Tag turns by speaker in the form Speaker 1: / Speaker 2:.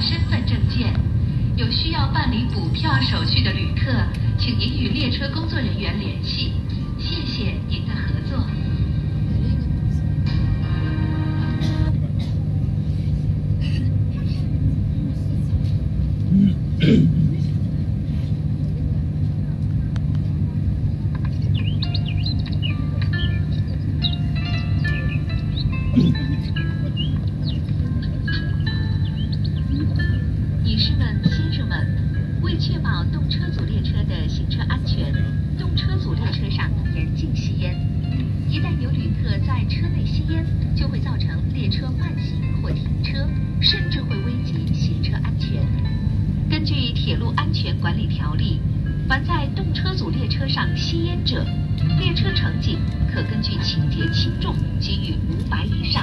Speaker 1: 身份证件。有需要办理补票手续的旅客，请您与列车工作人员联系。谢谢您的合作。女士们、先生们，为确保动车组列车的行车安全，动车组列车上严禁吸烟。一旦有旅客在车内吸烟，就会造成列车慢行或停车，甚至会危及行车安全。根据《铁路安全管理条例》，凡在动车组列车上吸烟者，列车乘警可根据情节轻重给予500以上